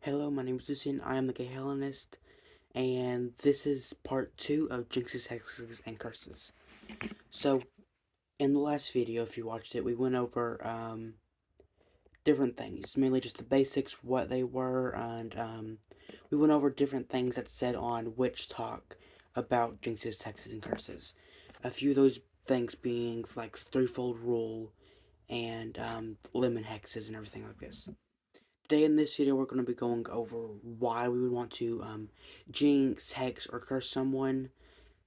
Hello, my name is Lucian. I am the Gay Hellenist, and this is part 2 of Jinx's Hexes and Curses. So, in the last video, if you watched it, we went over different things, mainly just the basics, what they were, and we went over different things that said on Witch Talk about Jinx's Hexes and Curses. A few of those things being like threefold rule and lemon hexes and everything like this. Today in this video, we're going to be going over why we would want to jinx, hex, or curse someone,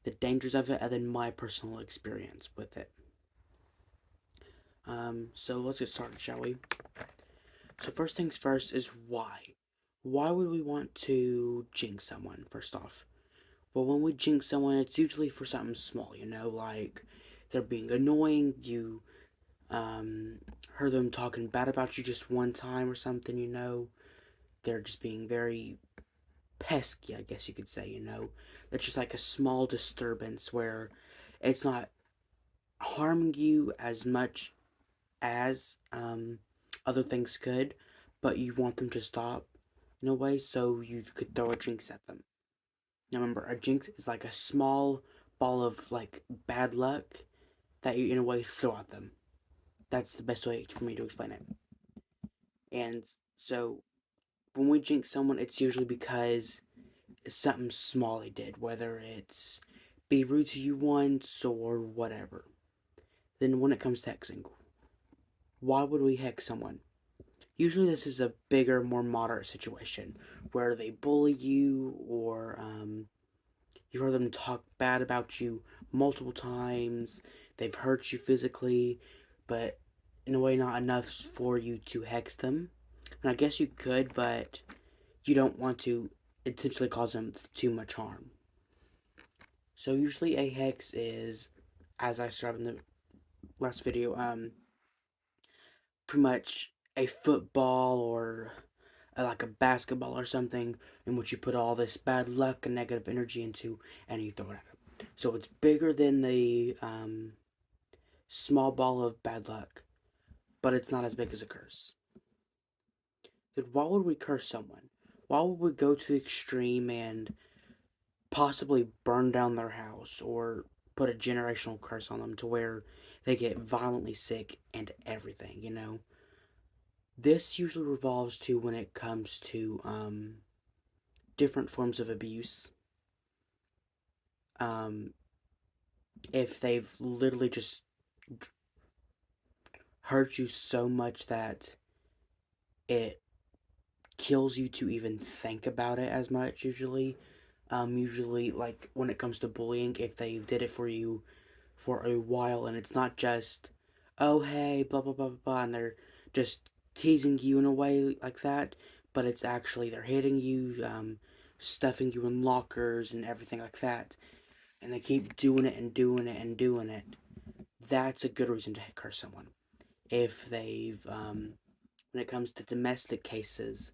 the dangers of it, and then my personal experience with it. So let's get started, shall we? So first things first is why. Why would we want to jinx someone, first off? Well, when we jinx someone, it's usually for something small, like they're being annoying, you heard them talking bad about you just one time or something. They're just being very pesky, I guess you could say. That's just like a small disturbance where it's not harming you as much as other things could, but you want them to stop in a way, so you could throw a jinx at them. Now remember, a jinx is like a small ball of like bad luck that you in a way throw at them. That's the best way for me to explain it. And so when we jinx someone, it's usually because something small they did, whether it's be rude to you once or whatever. Then when it comes to hexing, why would we hex someone? Usually this is a bigger, more moderate situation where they bully you or you heard them talk bad about you multiple times, they've hurt you physically, but in a way not enough for you to hex them. And I guess you could, but you don't want to intentionally cause them too much harm. So usually a hex is, as I described in the last video, pretty much a football or like a basketball or something in which you put all this bad luck and negative energy into and you throw it at them. So it's bigger than the small ball of bad luck, but it's not as big as a curse. Then why would we curse someone? Why would we go to the extreme and possibly burn down their house or put a generational curse on them to where they get violently sick and everything? This usually revolves to when it comes to different forms of abuse. Um, if they've literally just hurt you so much that it kills you to even think about it as much, usually like when it comes to bullying, if they did it for you for a while and it's not just, oh hey, blah blah blah blah blah, and they're just teasing you in a way like that, but it's actually they're hitting you, stuffing you in lockers and everything like that, and they keep doing it and doing it and doing it. That's a good reason to curse someone. If they've when it comes to domestic cases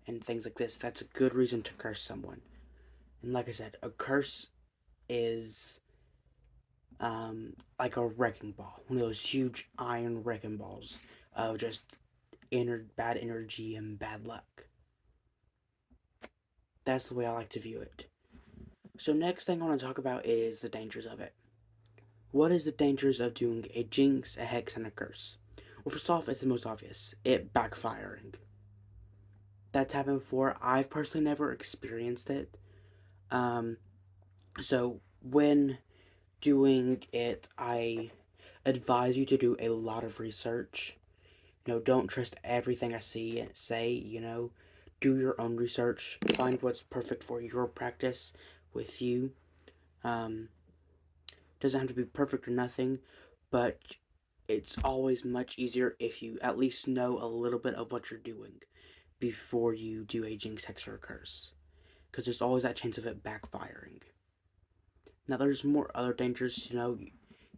and things like this, that's a good reason to curse someone. And like I said, a curse is like a wrecking ball, one of those huge iron wrecking balls of just bad energy and bad luck. That's the way I like to view it. So next thing I want to talk about is the dangers of it. What is the dangers of doing a jinx, a hex, and a curse? Well, first off, it's the most obvious. It backfiring. That's happened before. I've personally never experienced it. Um, so when doing it, I advise you to do a lot of research. Don't trust everything I see and say. Do your own research. Find what's perfect for your practice with you. Um, doesn't have to be perfect or nothing, but it's always much easier if you at least know a little bit of what you're doing before you do a jinx, hex, or curse. Because there's always that chance of it backfiring. Now, there's more other dangers,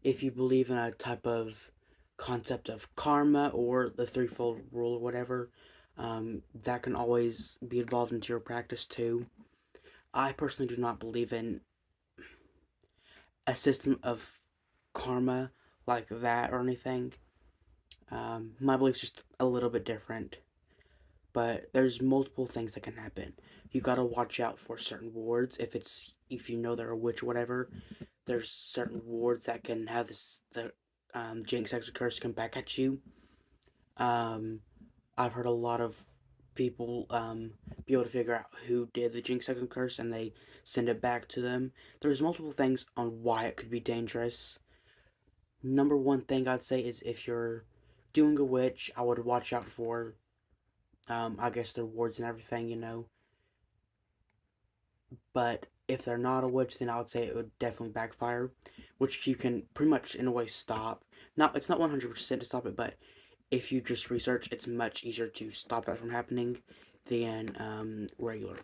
if you believe in a type of concept of karma or the threefold rule or whatever, that can always be involved into your practice too. I personally do not believe in a system of karma like that or anything. My belief's just a little bit different. but there's multiple things that can happen. You gotta watch out for certain wards. If you know they're a witch or whatever, there's certain wards that can have the Jinx X curse come back at you. Um, I've heard a lot of people be able to figure out who did the Jinx X curse and they send it back to them. There's multiple things on why it could be dangerous. Number one thing I'd say is if you're doing a witch, I would watch out for I guess their wards and everything. But if they're not a witch, then I would say it would definitely backfire, which you can pretty much in a way stop. Not It's not 100% to stop it, but if you just research, it's much easier to stop that from happening than regular.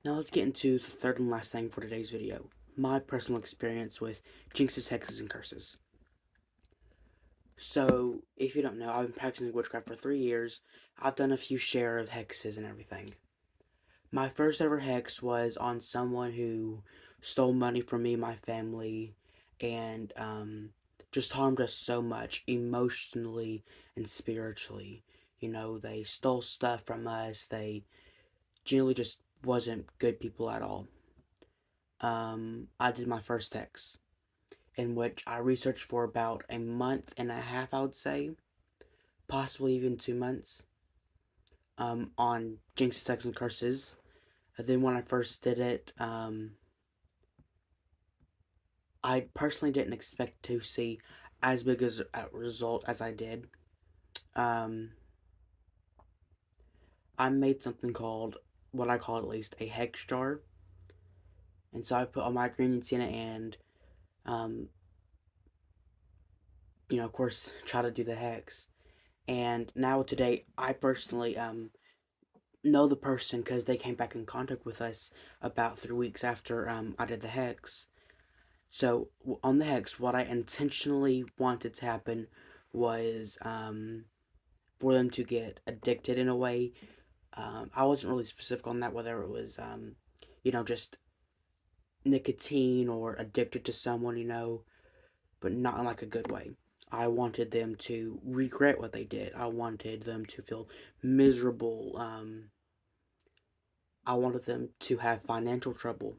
Now let's get into the third and last thing for today's video: my personal experience with jinxes, hexes, and curses. So, if you don't know, I've been practicing witchcraft for 3 years. I've done a few share of hexes and everything. My first ever hex was on someone who stole money from me and my family and just harmed us so much emotionally and spiritually. They stole stuff from us. They generally just wasn't good people at all. I did my first hex, in which I researched for about a month and a half, I would say, possibly even 2 months, on Jinx, Sex, and Curses. And then when I first did it, I personally didn't expect to see as big as a result as I did. Um, I made something called, what I call at least, a hex jar. And so I put all my ingredients in it and, um, of course, try to do the hex. And now today, I personally know the person because they came back in contact with us about 3 weeks after I did the hex. So on the hex, what I intentionally wanted to happen was for them to get addicted in a way. I wasn't really specific on that, whether it was just nicotine or addicted to someone, but not in like a good way. I wanted them to regret what they did. I wanted them to feel miserable. I wanted them to have financial trouble.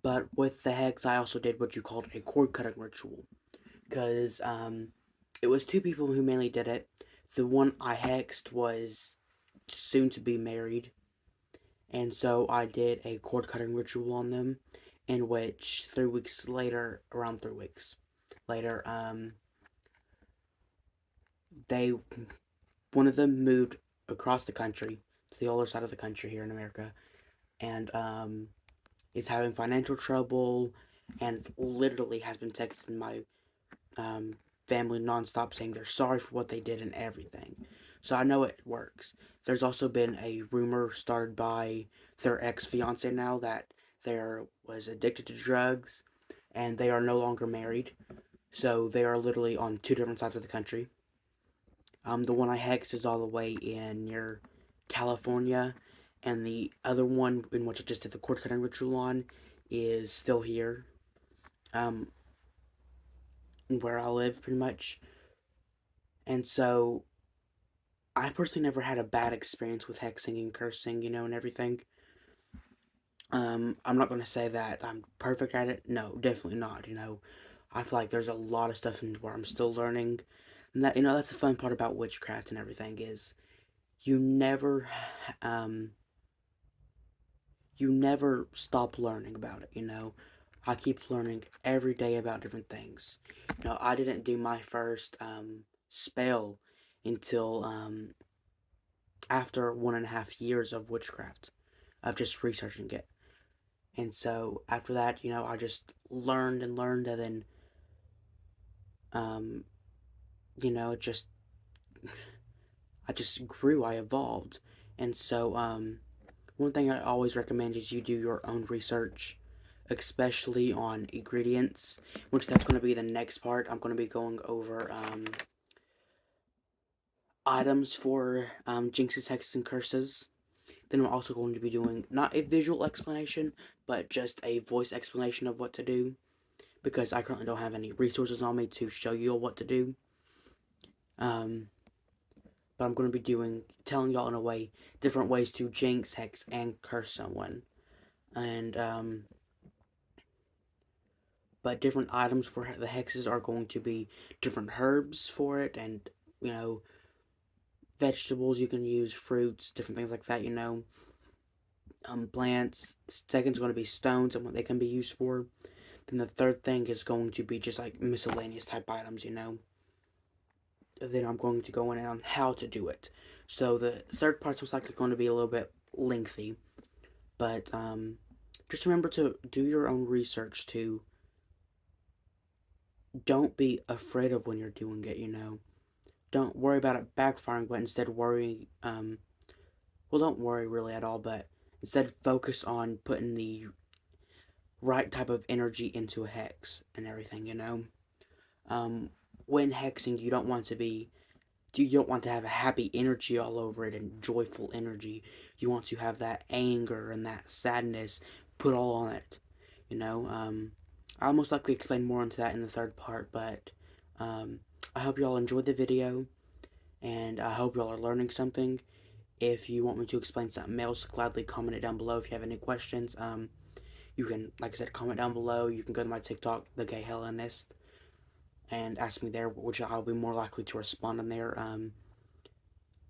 But with the hex, I also did what you called a cord cutting ritual. Because it was two people who mainly did it. The one I hexed was soon to be married. And so I did a cord cutting ritual on them, in which 3 weeks later, around 3 weeks later, they one of them moved across the country to the other side of the country here in America, and is having financial trouble, and literally has been texting my um, family nonstop saying they're sorry for what they did and everything. So I know it works. There's also been a rumor started by their ex-fiance now that they was addicted to drugs and they are no longer married. So they are literally on two different sides of the country. The one I hexed is all the way in near California, and the other one in which I just did the cord cutting ritual on is still here, um, where I live pretty much. And so I personally never had a bad experience with hexing and cursing, and everything. I'm not gonna say that I'm perfect at it. No, definitely not. I feel like there's a lot of stuff in where I'm still learning, and that's the fun part about witchcraft and everything is you never, um, you never stop learning about it. I keep learning every day about different things. I didn't do my first spell until after 1.5 years of witchcraft, of just researching it. And so after that, I just learned and learned, and then, um, it just, I just grew, I evolved. And so, one thing I always recommend is you do your own research, especially on ingredients, which that's going to be the next part. I'm going to be going over, items for, jinxes, hexes, and curses. Then I'm also going to be doing not a visual explanation, but just a voice explanation of what to do, because I currently don't have any resources on me to show you all what to do. Um, but I'm going to be telling y'all in a way, different ways to jinx, hex, and curse someone. And, but different items for the hexes are going to be different herbs for it, and, you know, vegetables you can use, fruits, different things like that, you know. Plants. Second's going to be stones and what they can be used for. Then the third thing is going to be just like miscellaneous type items, you know. Then I'm going to go in on how to do it. So the third part's most likely going to be a little bit lengthy, but just remember to do your own research too. Don't be afraid of when you're doing it, you know. Don't worry about it backfiring, but instead worry, well, don't worry really at all, but instead focus on putting the right type of energy into a hex and everything, you know. Um, when hexing, you don't want to have a happy energy all over it and joyful energy. You want to have that anger and that sadness put all on it. You know, I'll most likely explain more into that in the third part, but um, I hope you all enjoyed the video, and I hope you all are learning something. If you want me to explain something else, gladly comment it down below. If you have any questions, you can, like I said, comment down below. You can go to my TikTok, The Gay Hellenist, and ask me there, which I'll be more likely to respond on there.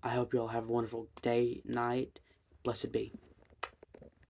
I hope you all have a wonderful day, night. Blessed be.